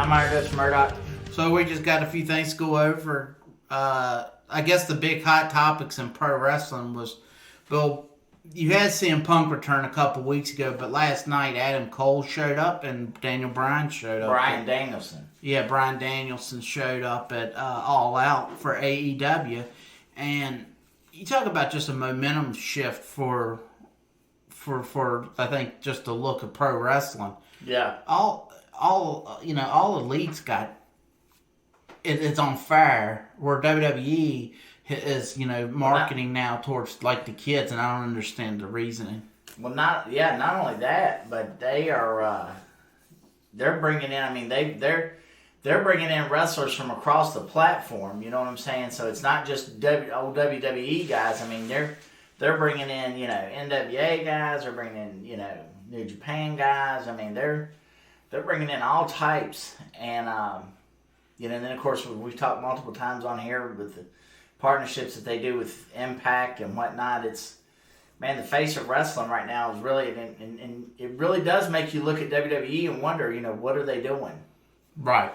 I'm Iron Dutch Murdoch. So we just got a few things to go over. I guess the big hot topics in pro wrestling was, Bill, you had CM Punk return a couple weeks ago, but last night Adam Cole showed up and Daniel Bryan showed up. Bryan Danielson. Yeah, Bryan Danielson showed up at All Out for AEW. And you talk about just a momentum shift for I think just the look of pro wrestling. Yeah. All elites got it's on fire, where WWE is marketing now towards like the kids, and I don't understand the reasoning. Well, not only that, but they are they're bringing in. I mean, they're bringing in wrestlers from across the platform. You know what I'm saying? So it's not just old WWE guys. I mean, they're bringing in NWA guys. They're bringing in New Japan guys. I mean, they're bringing in all types, and and then of course we've talked multiple times on here with the partnerships that they do with Impact and whatnot. It's, man, the face of wrestling right now is really, and it really does make you look at WWE and wonder, what are they doing? Right.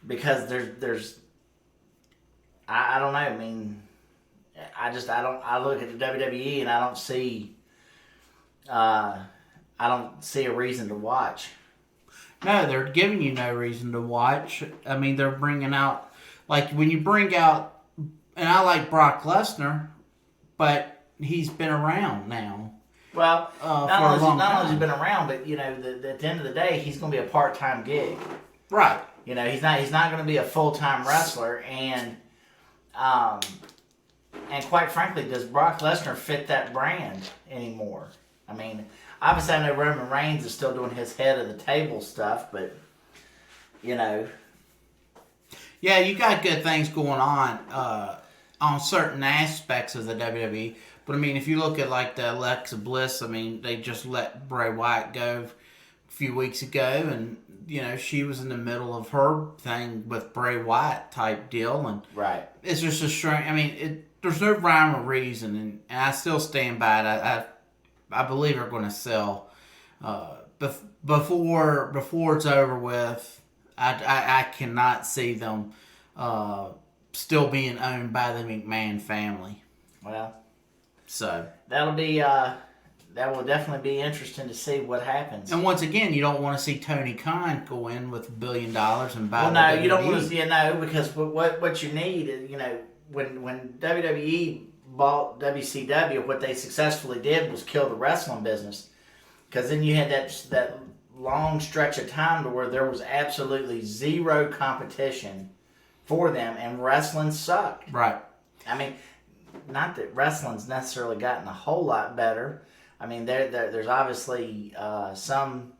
Because there's I don't know. I mean, I look at the WWE and I don't see a reason to watch. No, they're giving you no reason to watch. I mean, they're bringing out, like, when you bring out, and I like Brock Lesnar, but he's been around now. Well, not only has he been around, but at the end of the day, he's going to be a part-time gig. Right. He's not going to be a full-time wrestler, and quite frankly, does Brock Lesnar fit that brand anymore? I mean, obviously, I know Roman Reigns is still doing his head of the table stuff, but, Yeah, you got good things going on certain aspects of the WWE. But, I mean, if you look at, like, the Alexa Bliss, I mean, they just let Bray Wyatt go a few weeks ago, and, she was in the middle of her thing with Bray Wyatt type deal. And right. It's just a strange, I mean, there's no rhyme or reason, and I still stand by it. I believe they're going to sell before it's over with. I cannot see them still being owned by the McMahon family. Well, so that will definitely be interesting to see what happens. And once again, you don't want to see Tony Khan go in with $1 billion and buy. Well, no, you don't want to see because what you need is when WWE bought WCW, what they successfully did was kill the wrestling business, because then you had that long stretch of time to where there was absolutely zero competition for them, and wrestling sucked. Right. I mean, not that wrestling's necessarily gotten a whole lot better. I mean, there's obviously some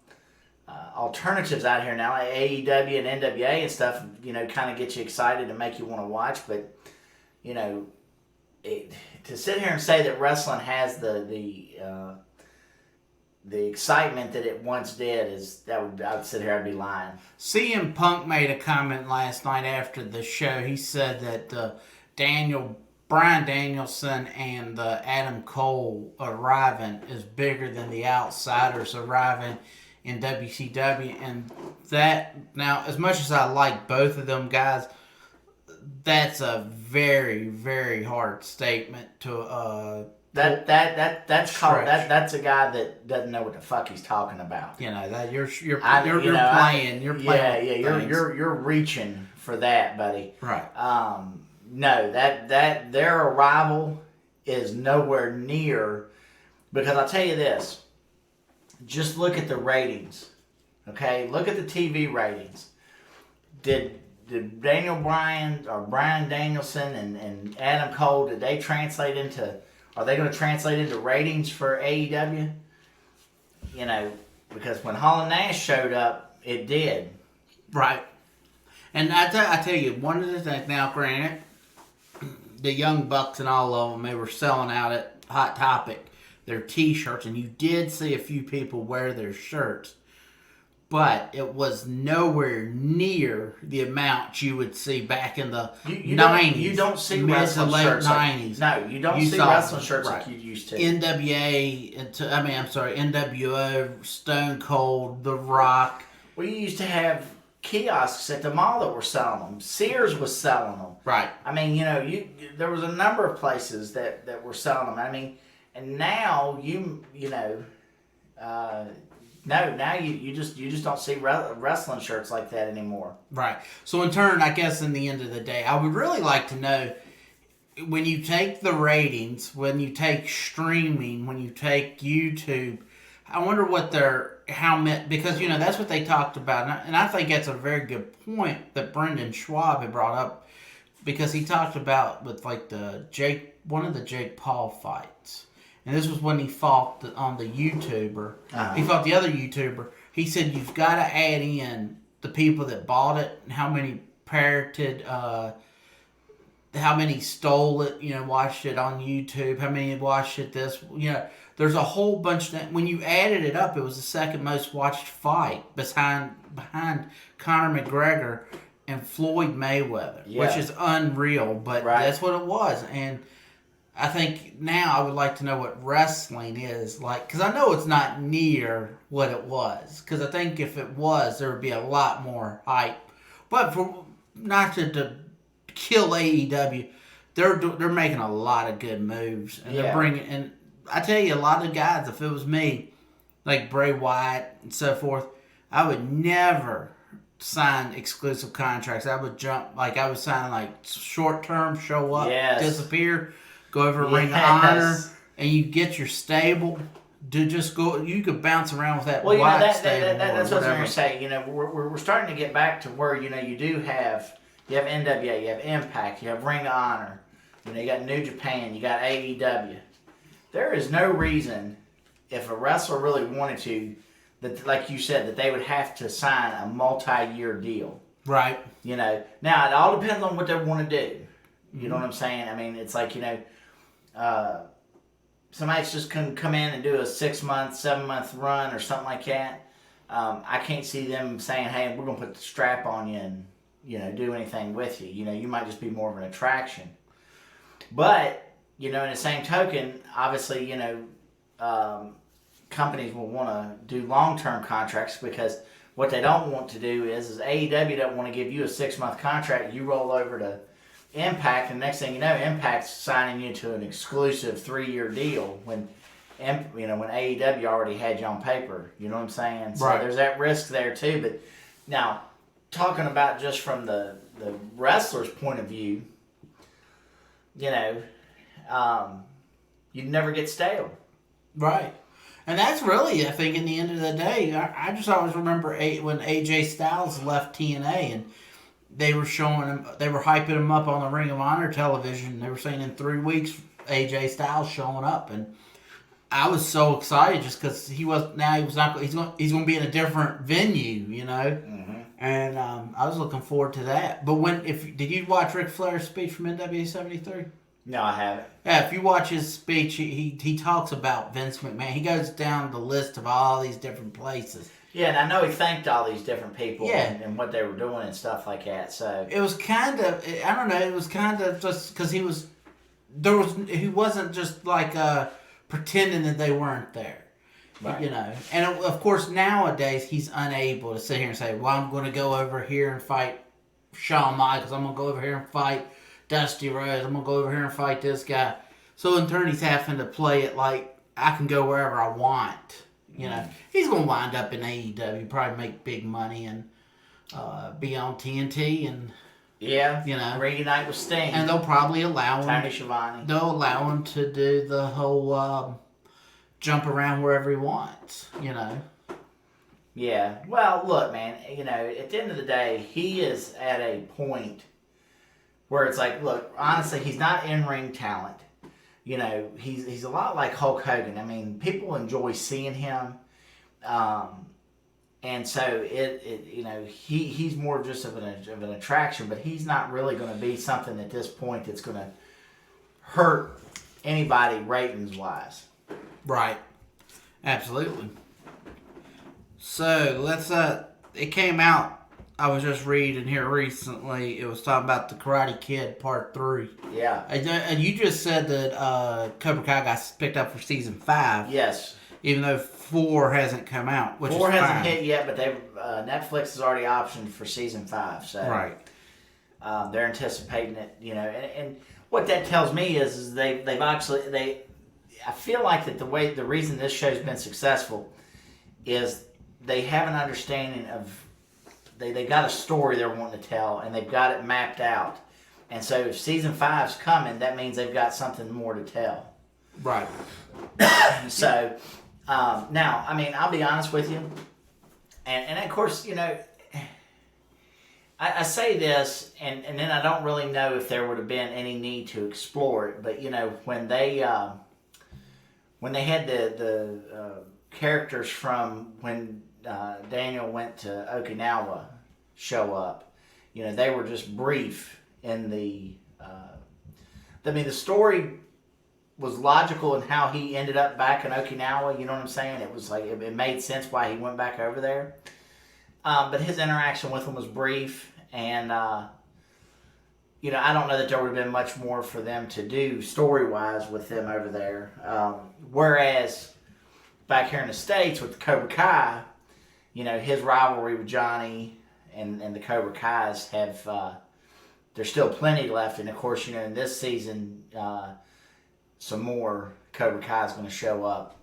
alternatives out here now, like AEW and NWA and stuff. Kind of get you excited and make you want to watch, but to sit here and say that wrestling has the excitement that it once did I would sit here, I'd be lying. CM Punk made a comment last night after the show. He said that Bryan Danielson and Adam Cole arriving is bigger than the outsiders arriving in WCW, and that, now, as much as I like both of them guys, that's a very, very hard statement to that's a guy that doesn't know what the fuck he's talking about. That you're playing. You're reaching for that, buddy. Right. No, that their arrival is nowhere near, because I'll tell you this. Just look at the ratings. Okay? Look at the TV ratings. Did Daniel Bryan or Bryan Danielson and Adam Cole, are they going to translate into ratings for AEW? Because when Hall and Nash showed up, it did. Right. And I tell you, one of the things, now granted, the Young Bucks and all of them, they were selling out at Hot Topic their T-shirts, and you did see a few people wear their shirts. but it was nowhere near the amount you would see back in the You 90s. You don't see mid wrestling to late shirts 90s. No, you don't You see saw- wrestling shirts right. like you used to. NWO, Stone Cold, The Rock. We used to have kiosks at the mall that were selling them. Sears was selling them. Right. I mean, there was a number of places that were selling them. I mean, and now now you just don't see wrestling shirts like that anymore. Right. So in turn, I guess in the end of the day, I would really like to know, when you take the ratings, when you take streaming, when you take YouTube, I wonder because that's what they talked about, and I think that's a very good point that Brendan Schwab had brought up, because he talked about with like one of the Jake Paul fights. And this was when he fought on the YouTuber. Uh-huh. He fought the other YouTuber. He said you've got to add in the people that bought it, and how many parroted, how many stole it, watched it on YouTube, how many watched it there's a whole bunch that when you added it up, it was the second most watched fight behind Conor McGregor and Floyd Mayweather, which is unreal, but that's what it was. And I think now I would like to know what wrestling is like, because I know it's not near what it was. Because I think if it was, there would be a lot more hype. But not to kill AEW, they're making a lot of good moves, and they're bringing. And I tell you, a lot of guys, if it was me, like Bray Wyatt and so forth, I would never sign exclusive contracts. I would sign short term, show up, disappear. Go over Ring of Honor, and you get your stable to just go. You could bounce around with that stable. That's what I was going to say. We're starting to get back to where you have NWA, you have Impact, you have Ring of Honor, you got New Japan, you got AEW. There is no reason, if a wrestler really wanted to, that like you said, that they would have to sign a multi-year deal. Right. Now it all depends on what they want to do. You know what I'm saying? I mean, it's like somebody's just couldn't come in and do a 6-month, 7-month run or something like that. I can't see them saying, "Hey, we're gonna put the strap on you and do anything with you." You might just be more of an attraction. But in the same token, obviously, companies will want to do long-term contracts, because what they don't want to do is AEW don't want to give you a 6-month contract. You roll over to Impact, and next thing you know, Impact's signing you to an exclusive 3-year deal when AEW already had you on paper. You know what I'm saying? So there's that risk there too. But now, talking about just from the wrestler's point of view, you'd never get stale. Right. And that's really, I think, in the end of the day, I just always remember when AJ Styles left TNA, and they were showing him, they were hyping him up on the Ring of Honor television. They were saying in 3 weeks, AJ Styles showing up, and I was so excited just because he's going to be in a different venue, Mm-hmm. And I was looking forward to that. But did you watch Ric Flair's speech from NWA 73? No, I haven't. Yeah, if you watch his speech, he talks about Vince McMahon. He goes down the list of all these different places. Yeah, and I know he thanked all these different people and what they were doing and stuff like that. So it was kind of, I don't know, it was kind of just because he wasn't just like pretending that they weren't there. Right. And of course nowadays he's unable to sit here and say, well, I'm going to go over here and fight Shawn Michaels. I'm going to go over here and fight Dusty Rhodes. I'm going to go over here and fight this guy. So in turn he's having to play it like I can go wherever I want. He's going to wind up in AEW, probably make big money and be on TNT and reunite with Sting. And they'll probably allow him. Tony Schiavone. They'll allow him to do the whole jump around wherever he wants. Yeah. Well, look, man. At the end of the day, he is at a point where it's like, look, honestly, he's not in-ring talent. He's a lot like Hulk Hogan. I mean, people enjoy seeing him, and so he's more just of an attraction. But he's not really going to be something at this point that's going to hurt anybody ratings wise. Right. Absolutely. So let's it came out. I was just reading here recently. It was talking about the Karate Kid Part 3. Yeah. And you just said that Cobra Kai got picked up for season 5. Yes. Even though 4 hasn't come out, which 4 is hasn't fine. hit yet, but they've Netflix has already optioned for season 5. So Right. They're anticipating it, and what that tells me is they've actually I feel like that the reason this show's been successful is they have an understanding of they got a story they're wanting to tell, and they've got it mapped out. And so if season 5's coming, that means they've got something more to tell. Right. So now, I mean, I'll be honest with you, and of course, I say this, and then I don't really know if there would have been any need to explore it. But when they had the characters from when Daniel went to Okinawa show up, they were just brief in the. I mean, the story was logical in how he ended up back in Okinawa. You know what I'm saying? It was like it made sense why he went back over there. But his interaction with him was brief, and I don't know that there would have been much more for them to do story-wise with them over there. Whereas back here in the States with the Cobra Kai, his rivalry with Johnny and the Cobra Kais have there's still plenty left, and of course, in this season, some more Cobra Kai is going to show up.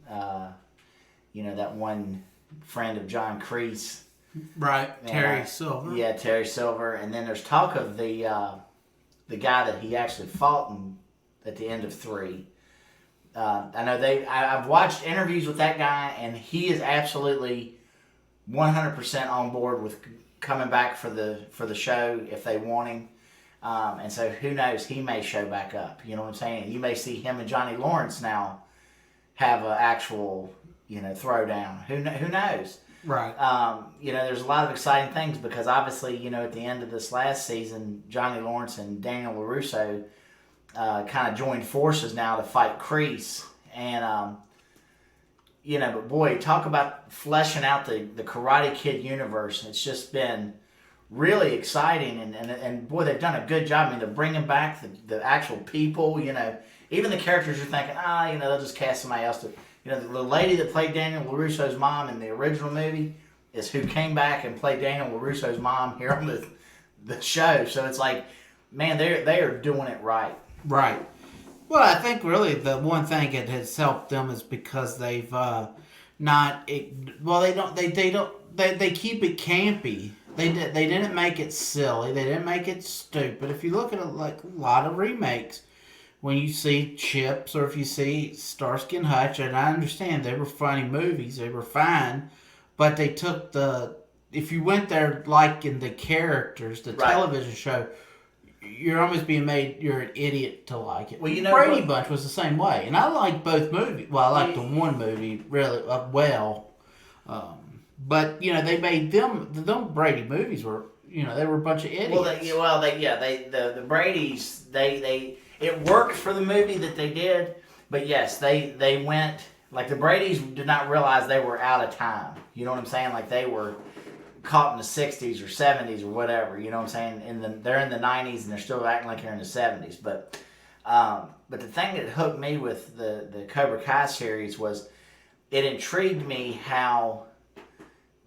That one friend of John Kreese. Right, Terry Silver. Yeah, Terry Silver. And then there's talk of the guy that he actually fought at the end of 3. I know I've watched interviews with that guy, and he is absolutely 100% on board with coming back for the show if they want him. And so who knows, he may show back up. You know what I'm saying? You may see him and Johnny Lawrence now have an actual throwdown. Who knows? Right. There's a lot of exciting things because obviously, at the end of this last season, Johnny Lawrence and Daniel LaRusso kind of joined forces now to fight Kreese. And, but boy, talk about fleshing out the Karate Kid universe. It's just been really exciting. And boy, they've done a good job. I mean, they're bringing back the actual people, even the characters you're thinking, they'll just cast somebody else to. The lady that played Daniel LaRusso's mom in the original movie is who came back and played Daniel LaRusso's mom here on the show. So it's like, man, they are doing it right. Right. Well, I think really the one thing that has helped them is because they've they keep it campy. They didn't make it silly. They didn't make it stupid. If you look at a lot of remakes. When you see Chips or if you see Starsky and Hutch, and I understand they were funny movies, they were fine, but they took if you went there liking the characters, the television show, you're almost being made, you're an idiot to like it. Well, Brady Bunch was the same way, and I like both movies. Well, I like the one movie really well, but they made them Brady movies were they were a bunch of idiots. The Bradys it worked for the movie that they did, but yes, they went, the Bradys did not realize they were out of time. You know what I'm saying? Like they were caught in the 60s or 70s or whatever. You know what I'm saying? They're in the 90s and they're still acting like they're in the 70s. But the thing that hooked me with the Cobra Kai series was it intrigued me how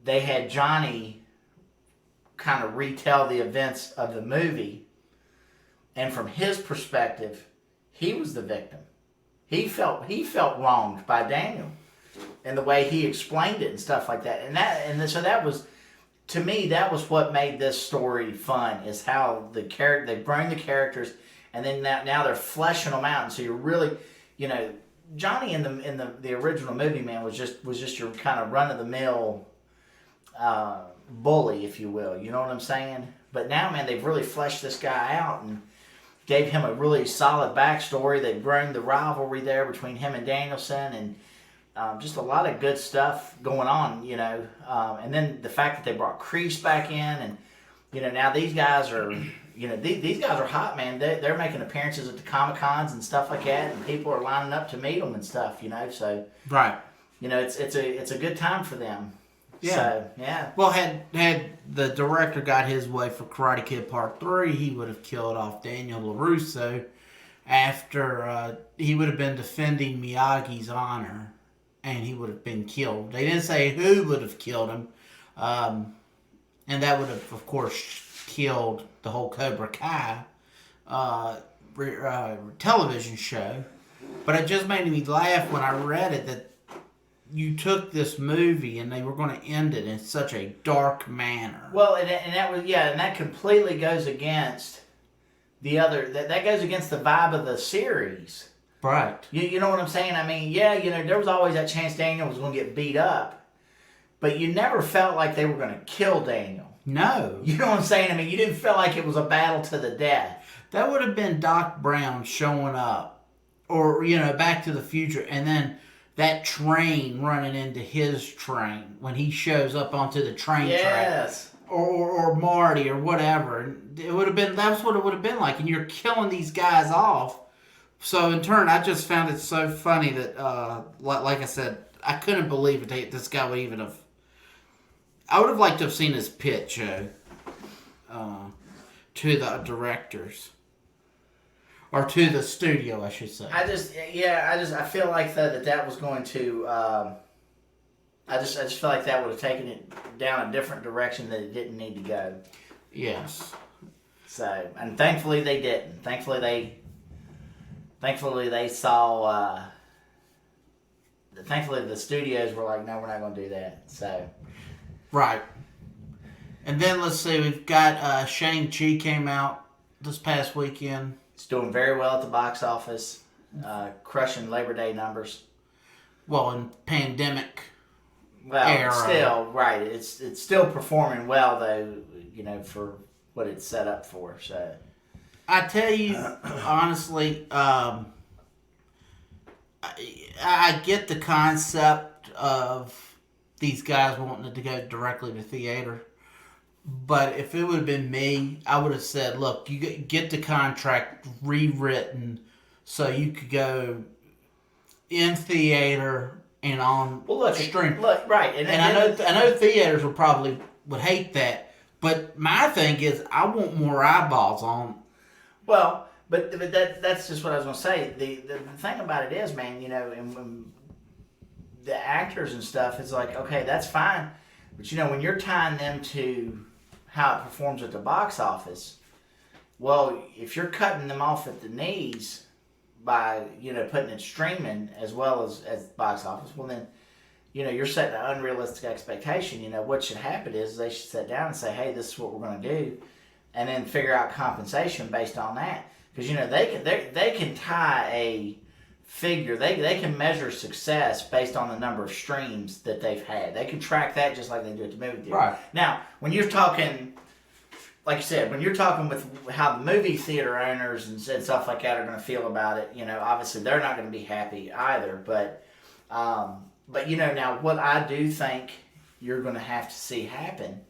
they had Johnny kind of retell the events of the movie. And from his perspective, he was the victim. He felt wronged by Daniel, and the way he explained it and stuff like that. So that was, to me, that was what made this story fun. Is how they bring the characters, and then now they're fleshing them out. And so you're really, Johnny in the original movie, man, was just your kind of run of the mill bully, if you will. You know what I'm saying? But now, man, they've really fleshed this guy out and gave him a really solid backstory. They grown the rivalry there between him and Danielson, and just a lot of good stuff going on, and then the fact that they brought Kreese back in, and now these guys are, these guys are hot, man. They're making appearances at the Comic-Cons and stuff like that, and people are lining up to meet them and stuff, so right, it's a good time for them. Yeah. So, yeah. Well, had the director got his way for Karate Kid Part 3, he would have killed off Daniel LaRusso after he would have been defending Miyagi's honor, and he would have been killed. They didn't say who would have killed him, and that would have, of course, killed the whole Cobra Kai television show. But it just made me laugh when I read it that you took this movie and they were going to end it in such a dark manner. Well, and that was, and that completely goes against the other, that goes against the vibe of the series. Right. You know what I'm saying? I mean, there was always that chance Daniel was going to get beat up, but you never felt like they were going to kill Daniel. No. You know what I'm saying? I mean, you didn't feel like it was a battle to the death. That would have been Doc Brown showing up, or, Back to the Future, and then that train running into his train when he shows up onto the train track. Yes. Or Marty or whatever. It would have been, that's what it would have been like, and you're killing these guys off. So in turn, I just found it so funny that, like I said, I couldn't believe it. This guy would even have. I would have liked to have seen his pitch to the directors. Or to the studio, I should say. I feel like that was going to. I just feel like that would have taken it down a different direction that it didn't need to go. Yes. So, and thankfully they didn't. Thankfully they saw. Thankfully the studios were like, no, we're not going to do that. So. Right. And then let's see, we've got Shang-Chi came out this past weekend. It's doing very well at the box office, crushing Labor Day numbers. Well, in pandemic era. Still, right. It's still performing well, though, for what it's set up for. So, I tell you, honestly, I get the concept of these guys wanting to go directly to theater. But if it would have been me, I would have said, look, you get the contract rewritten so you could go in theater and on stream. Look, right. And I know theaters would hate that. But my thing is, I want more eyeballs on. Well, but that's just what I was going to say. The thing about it is, man, and the actors and stuff, it's like, okay, that's fine. But, when you're tying them to how it performs at the box office, well, if you're cutting them off at the knees by, putting it streaming as well as box office, well then, you're setting an unrealistic expectation. What should happen is they should sit down and say, hey, this is what we're going to do, and then figure out compensation based on that. Because, they can tie a figure, they can measure success based on the number of streams that they've had. They can track that just like they do at the movie theater. Right. Now, when you're talking, like you said, when you're talking with how the movie theater owners and stuff like that are going to feel about it, obviously they're not going to be happy either. But now what I do think you're going to have to see happen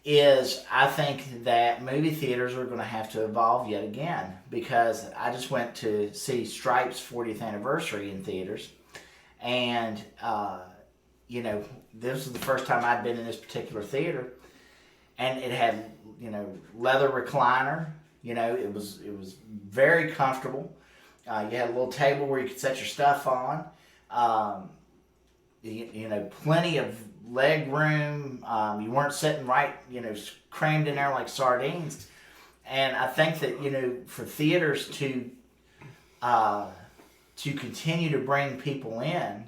is I think that movie theaters are going to have to evolve yet again, because I just went to see Stripes' 40th anniversary in theaters, and this was the first time I'd been in this particular theater, and it had leather recliner. It was very comfortable. You had a little table where you could set your stuff on. Plenty of leg room. You weren't sitting right, crammed in there like sardines. And I think that, for theaters to continue to bring people in,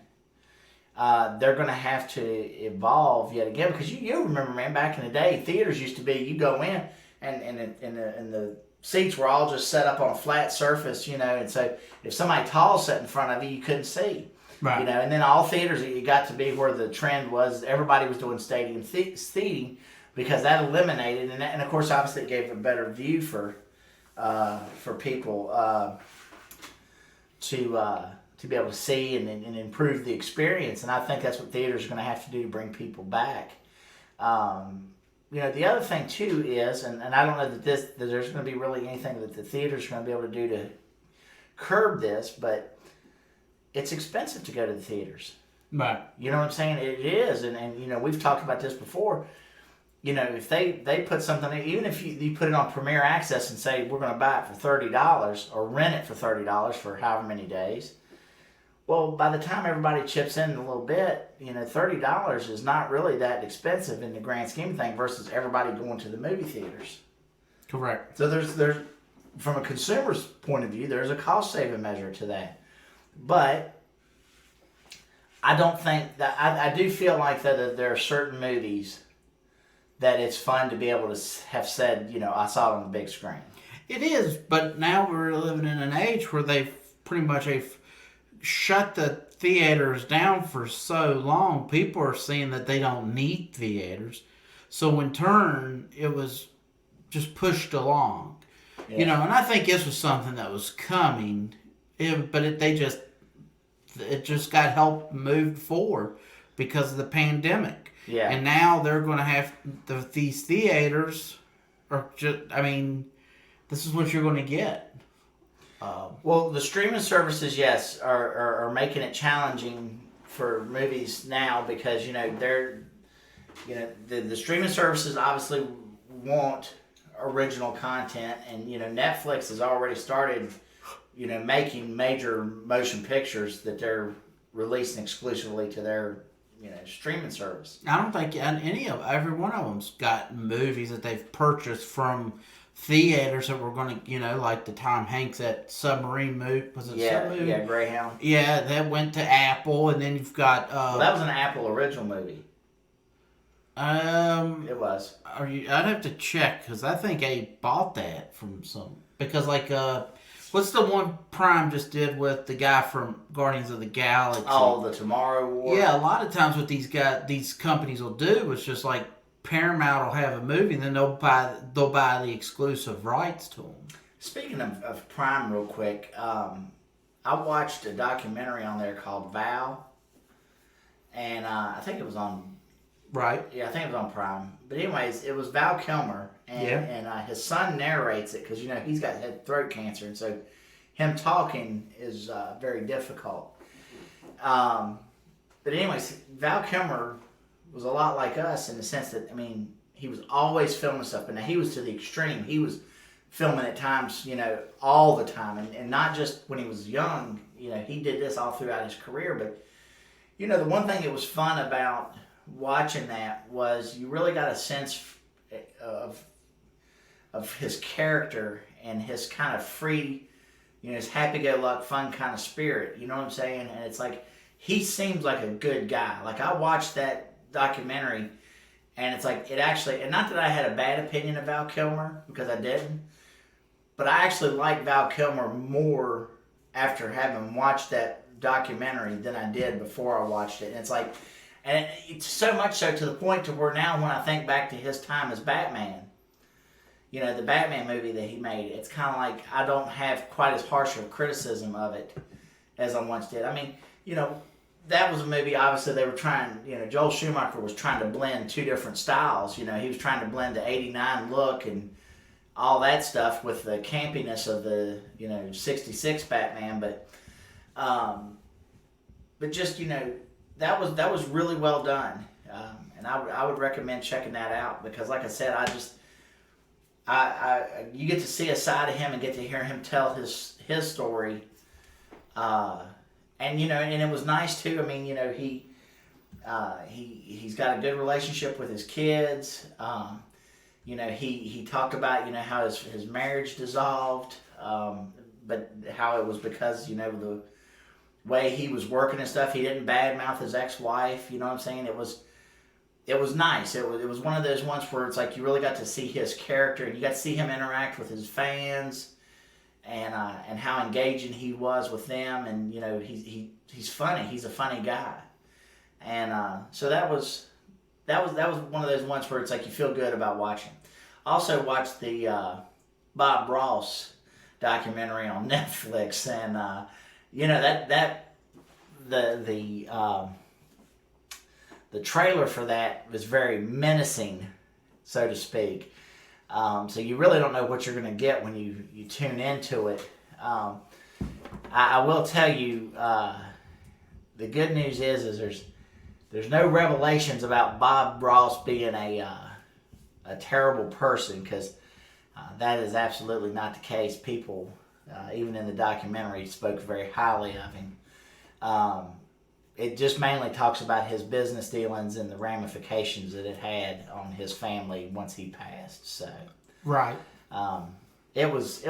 they're going to have to evolve yet again. Because you remember, man, back in the day, theaters used to be, you go in and the seats were all just set up on a flat surface, and so if somebody tall sat in front of you, you couldn't see. Right. And then all theaters, it got to be where the trend was, everybody was doing stadium seating, because that eliminated, and of course, obviously, it gave a better view for people to be able to see and improve the experience. And I think that's what theaters are going to have to do to bring people back. The other thing too is, and I don't know that there's going to be really anything that the theaters are going to be able to do to curb this, but it's expensive to go to the theaters. Right. You know what I'm saying? It is, and you know, we've talked about this before. You know, if they put something, even if you put it on Premier Access and say we're going to buy it for $30 or rent it for $30 for however many days, well, by the time everybody chips in a little bit, you know, $30 is not really that expensive in the grand scheme of things versus everybody going to the movie theaters. Correct. So there's from a consumer's point of view, there's a cost saving measure to that, but I don't think that I do feel like that there are certain movies that it's fun to be able to have said, you know, I saw it on the big screen. It is, but now we're living in an age where they've pretty much shut the theaters down for so long. People are seeing that they don't need theaters. So in turn, it was just pushed along. Yeah. You know, and I think this was something that was coming, but it just got helped moved forward because of the pandemic. Yeah. And now they're going to have these theaters are just, I mean, this is what you're going to get. Well, the streaming services, yes, are making it challenging for movies now because, you know, the streaming services obviously want original content, and, you know, Netflix has already started, you know, making major motion pictures that they're releasing exclusively to their, you know, streaming service. I don't think every one of them's got movies that they've purchased from theaters that were going to, you know, like the Tom Hanks, that submarine movie. Was it submarine? Yeah, Greyhound. Yeah, that went to Apple, and then you've got. Well, that was an Apple original movie. It was. I'd have to check because I think I bought that from some because what's the one Prime just did with the guy from Guardians of the Galaxy? Oh, the Tomorrow War. Yeah, a lot of times what these companies will do is just like Paramount will have a movie and then they'll buy the exclusive rights to them. Speaking of Prime, real quick, I watched a documentary on there called Val, and I think it was on. Right. Yeah, I think it was on Prime. But anyways, it was Val Kilmer, and his son narrates it because, you know, he's had throat cancer, and so him talking is very difficult. But anyways, Val Kilmer was a lot like us in the sense that, I mean, he was always filming stuff, but now he was to the extreme. He was filming at times, you know, all the time, and not just when he was young. You know, he did this all throughout his career. But, you know, the one thing that was fun about watching that was you really got a sense of his character and his kind of free, you know, his happy-go-lucky, fun kind of spirit. You know what I'm saying? And it's like, he seems like a good guy. Like, I watched that documentary, and it's like, it actually, and not that I had a bad opinion of Val Kilmer, because I didn't, but I actually like Val Kilmer more after having watched that documentary than I did before I watched it. And it's like, and it's so much so to the point to where now when I think back to his time as Batman, you know, the Batman movie that he made, it's kind of like I don't have quite as harsh of a criticism of it as I once did. I mean, you know, that was a movie, obviously they were trying, you know, Joel Schumacher was trying to blend two different styles. You know, he was trying to blend the 89 look and all that stuff with the campiness of the, you know, 66 Batman, but just, you know, that was really well done, and I would recommend checking that out because, like I said, you get to see a side of him and get to hear him tell his story, and you know, and it was nice too. I mean, you know, he's got a good relationship with his kids. You know, he talked about, you know, how his marriage dissolved, but how it was because, you know, the way he was working and stuff, he didn't badmouth his ex-wife. You know what I'm saying? It was nice. It was one of those ones where it's like you really got to see his character, and you got to see him interact with his fans, and how engaging he was with them. And you know, he's funny. He's a funny guy, and so that was one of those ones where it's like you feel good about watching. Also watched the Bob Ross documentary on Netflix, and you know, the trailer for that was very menacing, so to speak. So you really don't know what you're going to get when you tune into it. I will tell you, the good news is there's no revelations about Bob Ross being a terrible person, because that is absolutely not the case. People, even in the documentary, spoke very highly of him. It just mainly talks about his business dealings and the ramifications that it had on his family once he passed. So, right, it was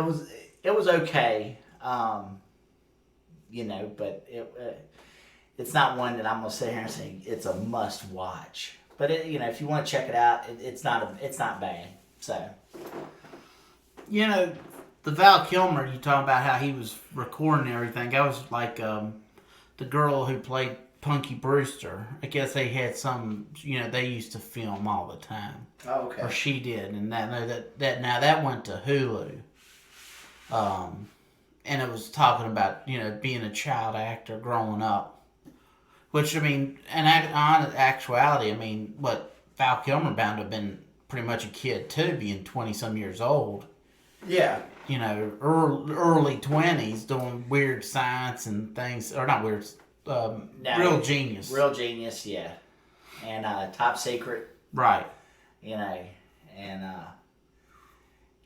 okay, but it's not one that I'm gonna sit here and say it's a must watch. But if you want to check it out, it's not bad. So, the Val Kilmer, you talking about how he was recording everything. That was like the girl who played Punky Brewster. I guess they had some, they used to film all the time. Oh, okay. Or she did, and that went to Hulu. And it was talking about being a child actor growing up, which in actuality, what Val Kilmer bound to have been pretty much a kid too, being 20-some years old. Yeah. Early 20s, doing weird science and things, or not weird, real genius. Real genius, yeah. And top secret. Right. And and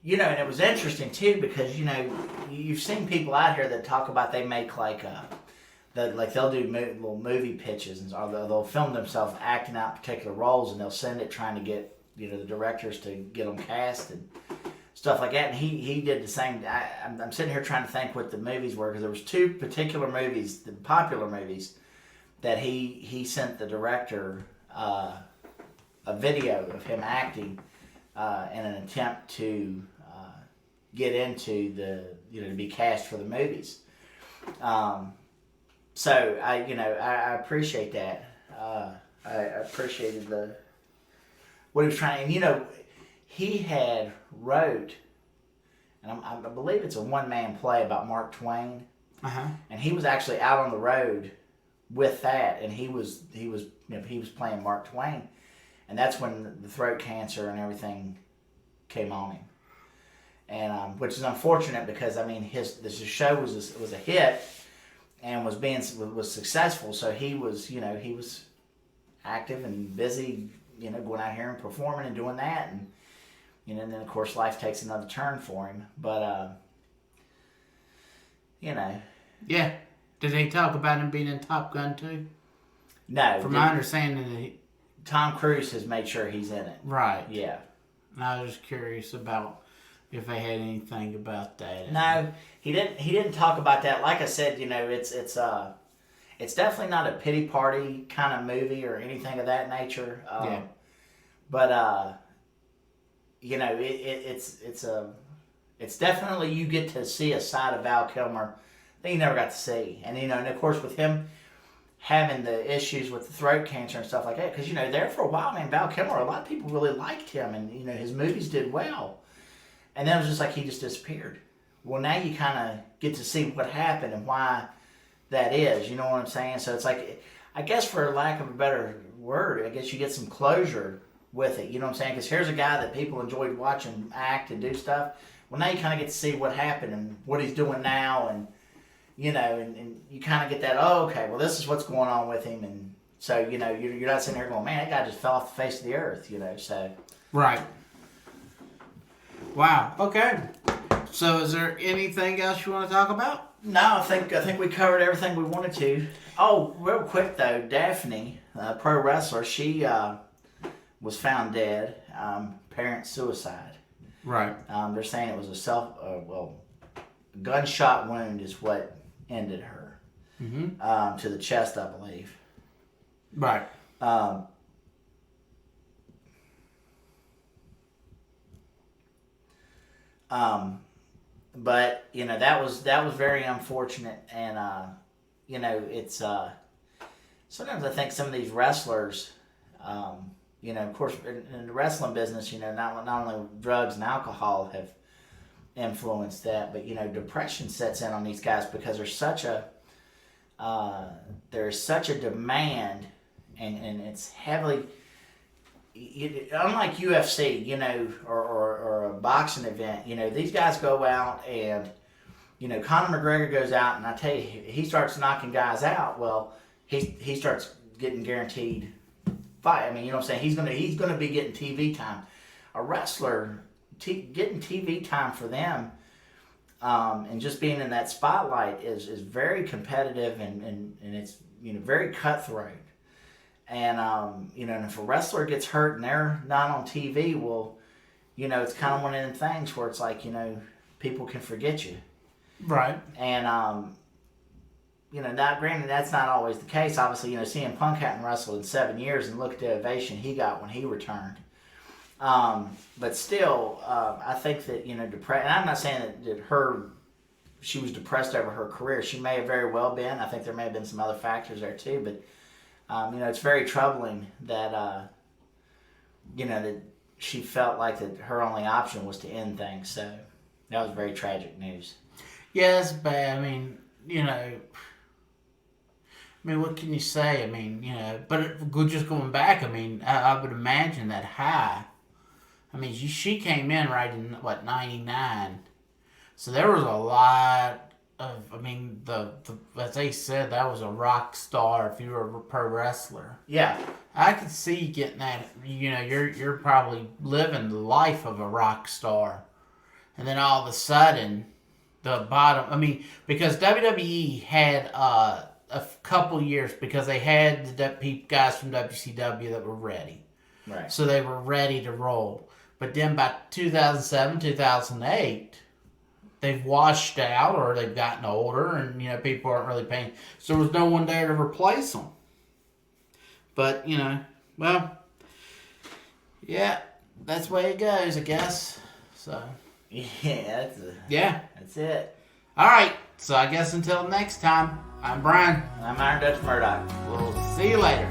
it was interesting too, because you've seen people out here that talk about they make they'll do little movie pitches, or they'll film themselves acting out particular roles, and they'll send it trying to get the directors to get them cast and stuff like that. And he did the same. I'm sitting here trying to think what the movies were, because there was two particular movies, the popular movies, that he sent the director a video of him acting in an attempt to get into to be cast for the movies. So I appreciate that. I appreciated what he was trying, and he had wrote, and I believe it's a one-man play about Mark Twain. And he was actually out on the road with that, and he was playing Mark Twain, and that's when the throat cancer and everything came on him, and which is unfortunate, because the show was a hit and was successful, so he was active and busy, going out here and performing and doing that, and and then of course life takes another turn for him. But yeah. Did they talk about him being in Top Gun too? No. From my understanding, Tom Cruise has made sure he's in it. Right. Yeah. And I was just curious about if they had anything about that. No, he didn't. He didn't talk about that. Like I said, it's definitely not a pity party kind of movie or anything of that nature. Yeah. But it's definitely, you get to see a side of Val Kilmer that you never got to see, and and of course with him having the issues with the throat cancer and stuff like that, because there for a while, man, Val Kilmer, a lot of people really liked him, and his movies did well, and then it was just like he just disappeared. Well, now you kind of get to see what happened and why that is. You know what I'm saying? So it's like, I guess for lack of a better word, I guess you get some closure with it. You know what I'm saying? Because here's a guy that people enjoyed watching act and do stuff. Well, now you kind of get to see what happened and what he's doing now, and and you kind of get that, oh, okay, well, this is what's going on with him, and so you're not sitting there going, man, that guy just fell off the face of the earth, so. Right. Wow. Okay. So, is there anything else you want to talk about? No, I think we covered everything we wanted to. Oh, real quick though, Daphne, pro wrestler, she was found dead, apparent suicide. Right. They're saying it was a gunshot wound is what ended her. Mm-hmm. To the chest, I believe. Right. But that was very unfortunate, and it's sometimes I think some of these wrestlers, of course in the wrestling business, not only drugs and alcohol have influenced that, but depression sets in on these guys, because there's such a demand, and it's heavily, unlike UFC, or a boxing event, these guys go out and, Conor McGregor goes out, and I tell you, he starts knocking guys out. Well, he starts getting guaranteed fight. I mean, you know what I'm saying? He's gonna be getting TV time. A wrestler getting TV time for them, and just being in that spotlight is very competitive and it's very cutthroat. And and if a wrestler gets hurt and they're not on TV, well, it's kind of one of them things where it's like people can forget you. Right. And not granted that's not always the case. Obviously, CM Punk hadn't wrestled in 7 years, and look at the ovation he got when he returned. But still, I think that depressed. And I'm not saying that she was depressed over her career. She may have very well been. I think there may have been some other factors there too. But it's very troubling that that she felt like that her only option was to end things. So that was very tragic news. Yeah, it's bad. I mean, what can you say? I mean, but just going back, I mean, I would imagine that high. I mean, she came in right in, 99. So there was a lot of, I mean, as they said, that was a rock star if you were a pro wrestler. Yeah. I could see you getting that, you're probably living the life of a rock star. And then all of a sudden, the bottom, I mean, because WWE had a couple years, because they had the guys from WCW that were ready. Right. So they were ready to roll. But then by 2007, 2008, they've washed out or they've gotten older and, people aren't really paying. So there was no one there to replace them. But, well, yeah, that's the way it goes, I guess. So. Yeah, that's it. All right. So I guess until next time, I'm Brian. I'm Iron Dutch Murdoch. We'll see you later.